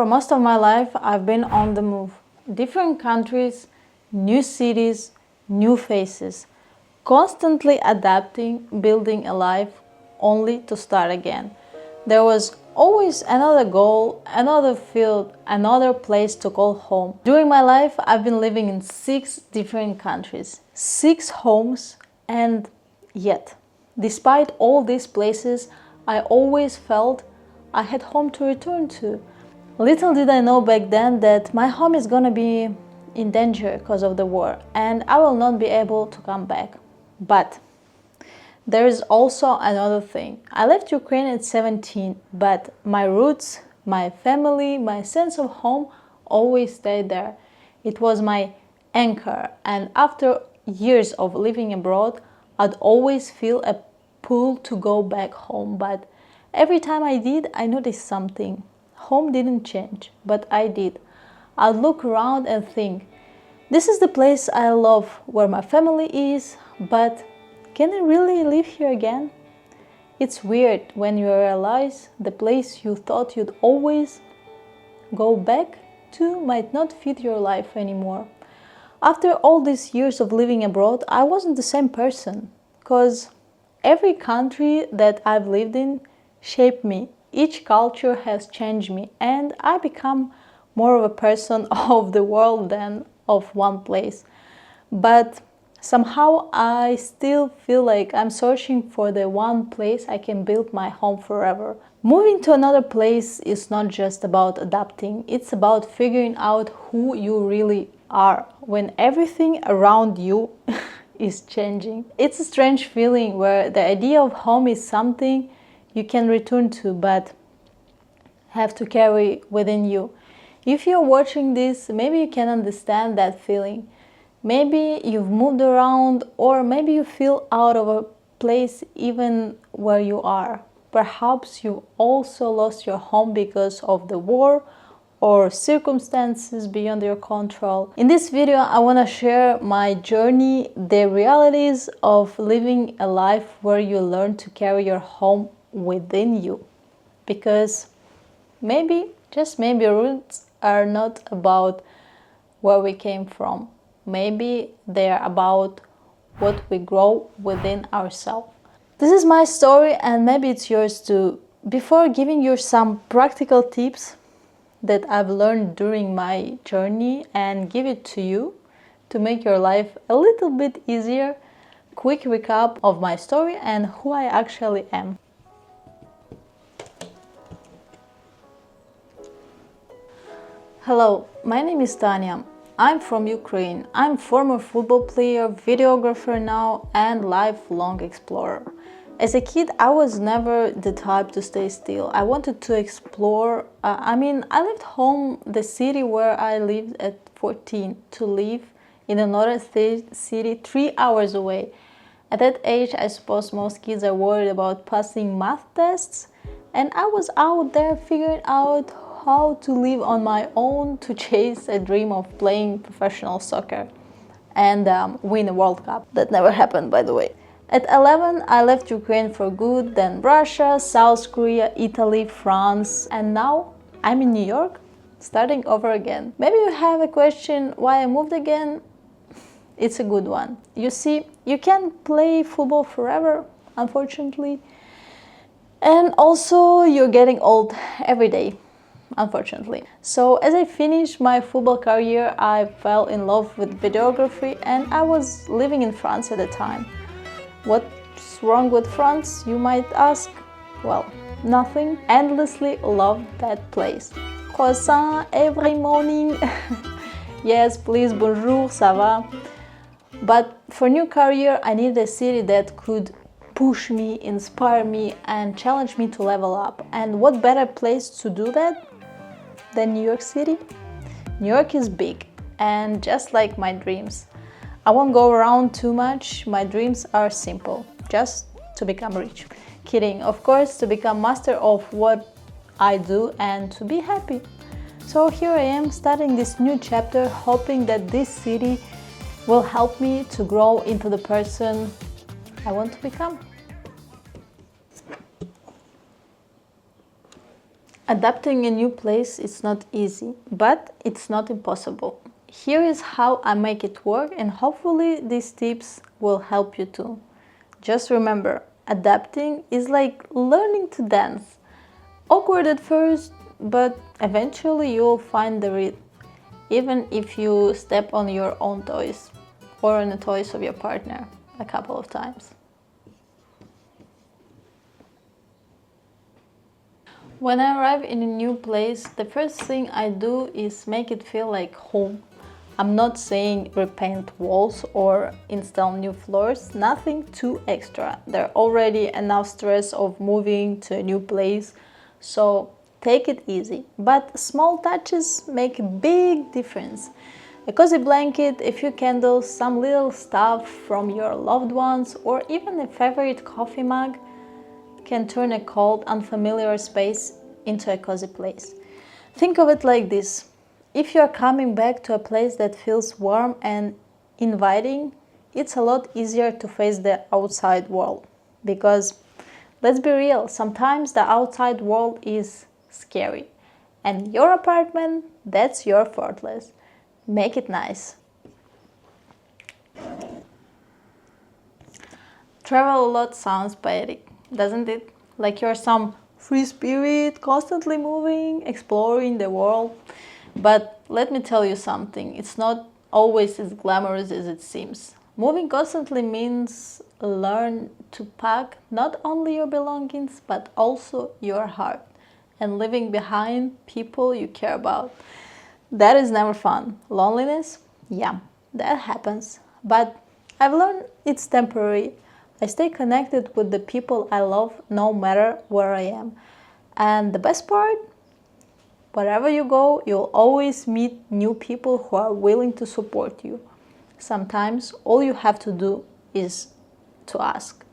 For most of my life, I've been on the move. Different countries, new cities, new faces. Constantly adapting, building a life, only to start again. There was always another goal, another field, another place to call home. During my life, I've been living in 6 different countries, 6 homes, and yet, despite all these places, I always felt I had home to return to. Little did I know back then that my home is gonna be in danger because of the war, and I will not be able to come back. But there is also another thing. I left Ukraine at 17, but my roots, my family, my sense of home always stayed there. It was my anchor, and after years of living abroad, I'd always feel a pull to go back home. But every time I did, I noticed something. Home didn't change, but I did. I'd look around and think, this is the place I love, where my family is, but can I really live here again? It's weird when you realize the place you thought you'd always go back to might not fit your life anymore. After all these years of living abroad, I wasn't the same person, because every country that I've lived in shaped me. Each culture has changed me, and I become more of a person of the world than of one place. But somehow I still feel like I'm searching for the one place I can build my home forever. Moving to another place is not just about adapting, it's about figuring out who you really are when everything around you is changing. It's a strange feeling where the idea of home is something you can return to but have to carry within you. If you're watching this, maybe you can understand that feeling. Maybe you've moved around, or maybe you feel out of a place even where you are. Perhaps you also lost your home because of the war or circumstances beyond your control. In this video, I want to share my journey, the realities of living a life where you learn to carry your home within you. Because maybe, just maybe, roots are not about where we came from. Maybe they are about what we grow within ourselves. This is my story, and maybe it's yours too. Before giving you some practical tips that I've learned during my journey and give it to you to make your life a little bit easier, quick recap of my story and who I actually am. Hello, my name is Tanya. I'm from Ukraine. I'm former football player, videographer now, and lifelong explorer. As a kid, I was never the type to stay still. I wanted to explore. I left home, the city where I lived at 14, to live in another city 3 hours away. At that age, I suppose most kids are worried about passing math tests, and I was out there figuring out how to live on my own, to chase a dream of playing professional soccer and win a World Cup. That never happened, by the way. At 11, I left Ukraine for good, then Russia, South Korea, Italy, France, and now I'm in New York, starting over again. Maybe you have a question why I moved again. It's a good one. You see, you can't play football forever, unfortunately. And also, you're getting old every day, unfortunately. So as I finished my football career, I fell in love with videography, and I was living in France at the time. What's wrong with France, you might ask? Well, nothing. Endlessly loved that place. Croissant every morning. Yes, please, bonjour, ça va? But for new career, I needed a city that could push me, inspire me, and challenge me to level up. And what better place to do that than New York City? New York is big, and just like my dreams. I won't go around too much. My dreams are simple, just to become rich. Kidding, of course, to become master of what I do and to be happy. So here I am, starting this new chapter, hoping that this city will help me to grow into the person I want to become. Adapting a new place is not easy, but it's not impossible. Here is how I make it work, and hopefully these tips will help you too. Just remember, adapting is like learning to dance. Awkward at first, but eventually you'll find the rhythm, even if you step on your own toys or on the toys of your partner a couple of times. When I arrive in a new place, the first thing I do is make it feel like home. I'm not saying repaint walls or install new floors, nothing too extra. There's already enough stress of moving to a new place, so take it easy. But small touches make a big difference. A cozy blanket, a few candles, some little stuff from your loved ones, or even a favorite coffee mug can turn a cold, unfamiliar space into a cozy place. Think of it like this. If you're coming back to a place that feels warm and inviting, it's a lot easier to face the outside world. Because, let's be real, sometimes the outside world is scary. And your apartment, that's your fortress. Make it nice. Travel a lot sounds poetic, doesn't it? Like you're some free spirit, constantly moving, exploring the world. But let me tell you something, it's not always as glamorous as it seems. Moving constantly means learn to pack not only your belongings, but also your heart, and leaving behind people you care about. That is never fun. Loneliness? Yeah, that happens. But I've learned it's temporary. I stay connected with the people I love no matter where I am. And the best part? Wherever you go, you'll always meet new people who are willing to support you. Sometimes all you have to do is to ask.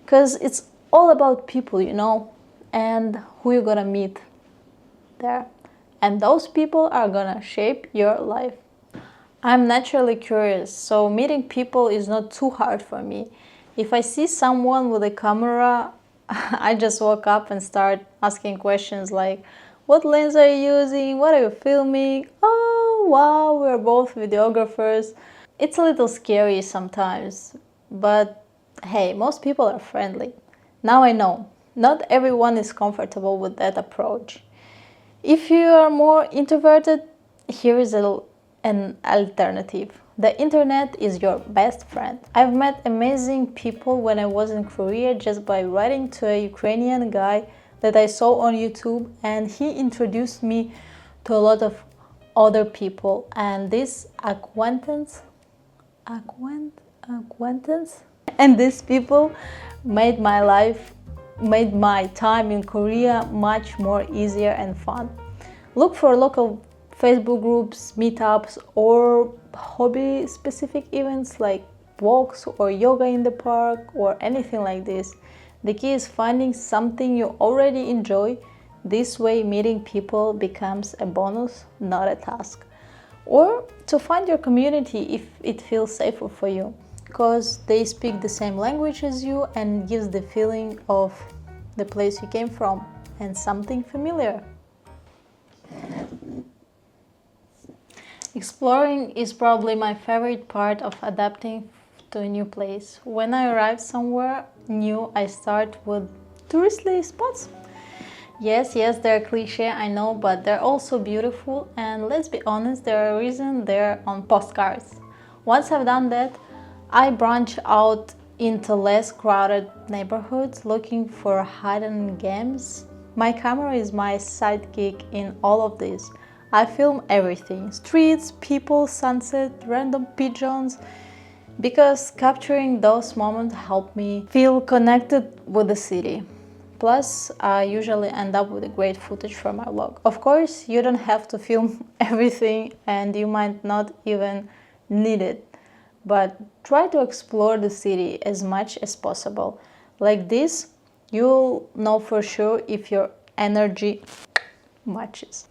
Because it's all about people, and who you're gonna meet there. And those people are gonna shape your life. I'm naturally curious, so meeting people is not too hard for me. If I see someone with a camera, I just walk up and start asking questions like, what lens are you using? What are you filming? Oh, wow, we're both videographers. It's a little scary sometimes, but hey, most people are friendly. Now I know, not everyone is comfortable with that approach. If you are more introverted, here is an alternative. The internet is your best friend. I've met amazing people when I was in Korea just by writing to a Ukrainian guy that I saw on YouTube, and he introduced me to a lot of other people, and this acquaintance and these people made my time in Korea much more easier and fun. Look for local Facebook groups, meetups, or hobby-specific events like walks or yoga in the park or anything like this. The key is finding something you already enjoy. This way, meeting people becomes a bonus, not a task. Or to find your community if it feels safer for you, because they speak the same language as you and gives the feeling of the place you came from and something familiar. Exploring is probably my favorite part of adapting to a new place. When I arrive somewhere new, I start with touristy spots. Yes, they're cliche, I know, but they're also beautiful, and let's be honest, there are reasons they're on postcards. Once I've done that, I branch out into less crowded neighborhoods looking for hidden gems. My camera is my sidekick in all of this. I film everything: streets, people, sunset, random pigeons, because capturing those moments help me feel connected with the city. Plus, I usually end up with a great footage for my vlog. Of course, you don't have to film everything and you might not even need it, but try to explore the city as much as possible. Like this, you'll know for sure if your energy matches.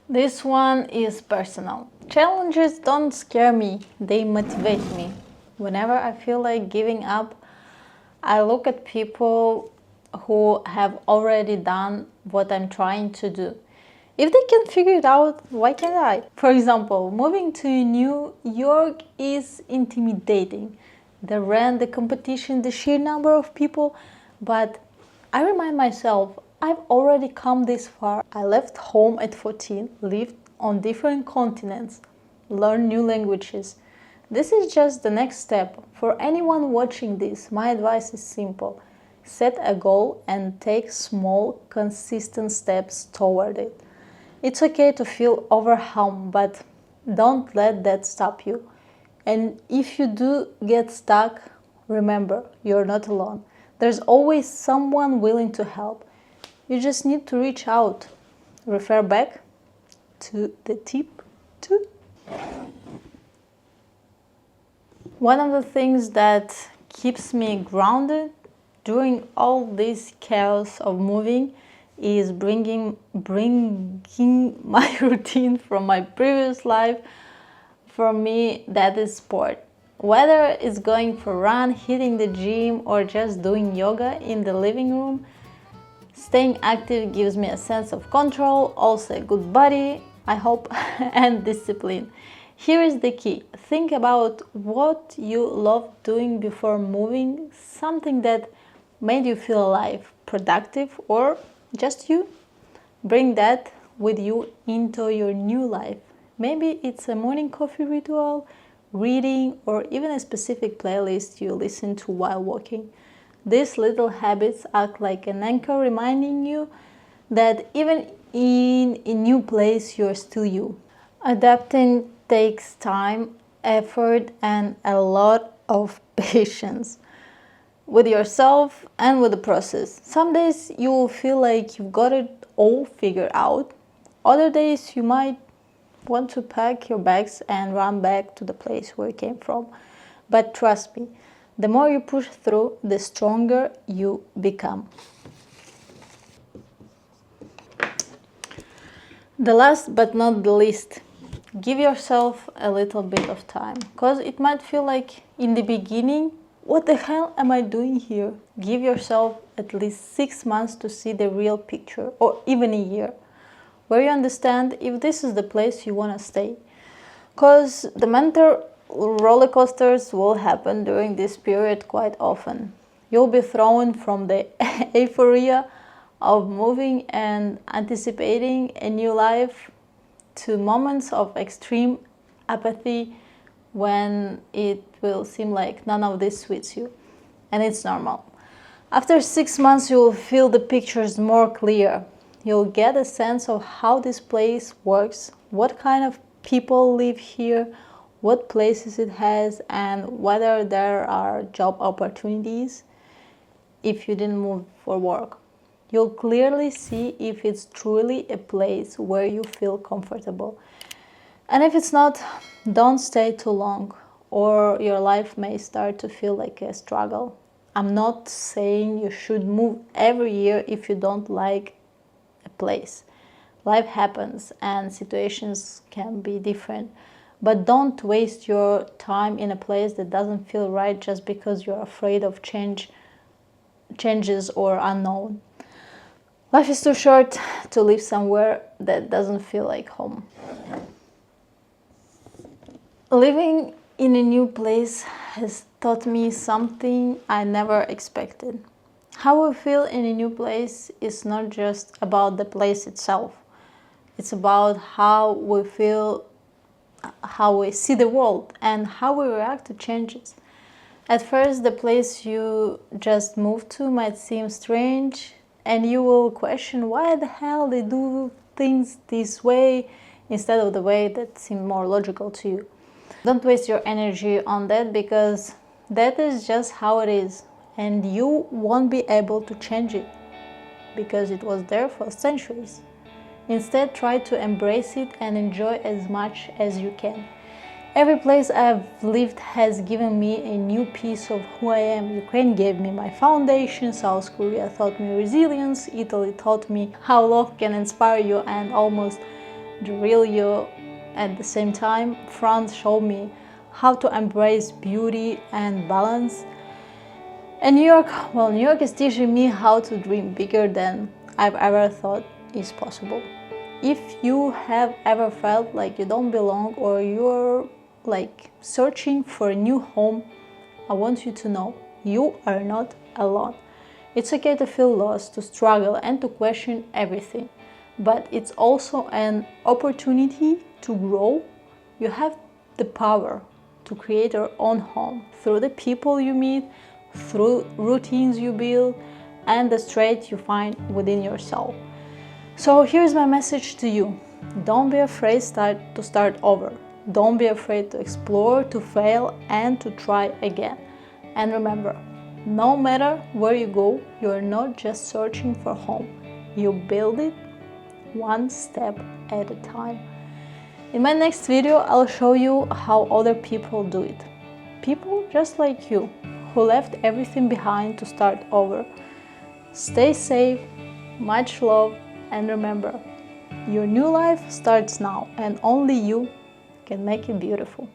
This one is personal. Challenges don't scare me, they motivate me. Whenever I feel like giving up, I look at people who have already done what I'm trying to do. If they can figure it out, why can't I? For example, moving to New York is intimidating. The rent, the competition, the sheer number of people. But I remind myself, I've already come this far. I left home at 14, lived on different continents, learned new languages. This is just the next step. For anyone watching this, my advice is simple. Set a goal and take small, consistent steps toward it. It's okay to feel overwhelmed, but don't let that stop you. And if you do get stuck, remember, you're not alone. There's always someone willing to help. You just need to reach out. Refer back to the tip 2. One of the things that keeps me grounded during all this chaos of moving is bringing my routine from my previous life. For me, that is sport. Whether it's going for a run, hitting the gym, or just doing yoga in the living room, staying active gives me a sense of control, also a good body, I hope, and discipline. Here is the key. Think about what you loved doing before moving, something that made you feel alive, productive, or just you. Bring that with you into your new life. Maybe it's a morning coffee ritual, reading, or even a specific playlist you listen to while walking. These little habits act like an anchor reminding you that even in a new place, you're still you. Adapting takes time, effort, and a lot of patience with yourself and with the process. Some days you will feel like you've got it all figured out. Other days you might want to pack your bags and run back to the place where you came from. But trust me, the more you push through, the stronger you become. The last but not the least, give yourself a little bit of time, because it might feel like in the beginning, what the hell am I doing here? Give yourself at least 6 months to see the real picture, or even a year, where you understand if this is the place you want to stay. Because the mental roller coasters will happen during this period quite often. You'll be thrown from the euphoria of moving and anticipating a new life to moments of extreme apathy when it will seem like none of this suits you. And it's normal. After 6 months, you will feel the pictures more clear. You'll get a sense of how this place works, what kind of people live here, what places it has, and whether there are job opportunities if you didn't move for work. You'll clearly see if it's truly a place where you feel comfortable. And if it's not, don't stay too long, or your life may start to feel like a struggle. I'm not saying you should move every year if you don't like a place. Life happens and situations can be different. But don't waste your time in a place that doesn't feel right just because you're afraid of changes or unknown. Life is too short to live somewhere that doesn't feel like home. Living in a new place has taught me something I never expected. How we feel in a new place is not just about the place itself. It's about how we feel, how we see the world, and how we react to changes. At first, the place you just moved to might seem strange, and you will question why the hell they do things this way instead of the way that seemed more logical to you. Don't waste your energy on that, because that is just how it is, and you won't be able to change it because it was there for centuries. Instead, try to embrace it and enjoy as much as you can. Every place I've lived has given me a new piece of who I am. Ukraine gave me my foundation, South Korea taught me resilience, Italy taught me how love can inspire you and almost derail you at the same time. France showed me how to embrace beauty and balance. And New York, well, New York is teaching me how to dream bigger than I've ever thought is possible. If you have ever felt like you don't belong or you're like searching for a new home, I want you to know you are not alone. It's okay to feel lost, to struggle, and to question everything. But it's also an opportunity to grow. You have the power to create your own home through the people you meet, through routines you build, and the strength you find within yourself. So here's my message to you. Don't be afraid to start over. Don't be afraid to explore, to fail, and to try again. And remember, no matter where you go, you are not just searching for home. You build it one step at a time. In my next video, I'll show you how other people do it. People just like you, who left everything behind to start over. Stay safe, much love, and remember, your new life starts now, and only you can make it beautiful.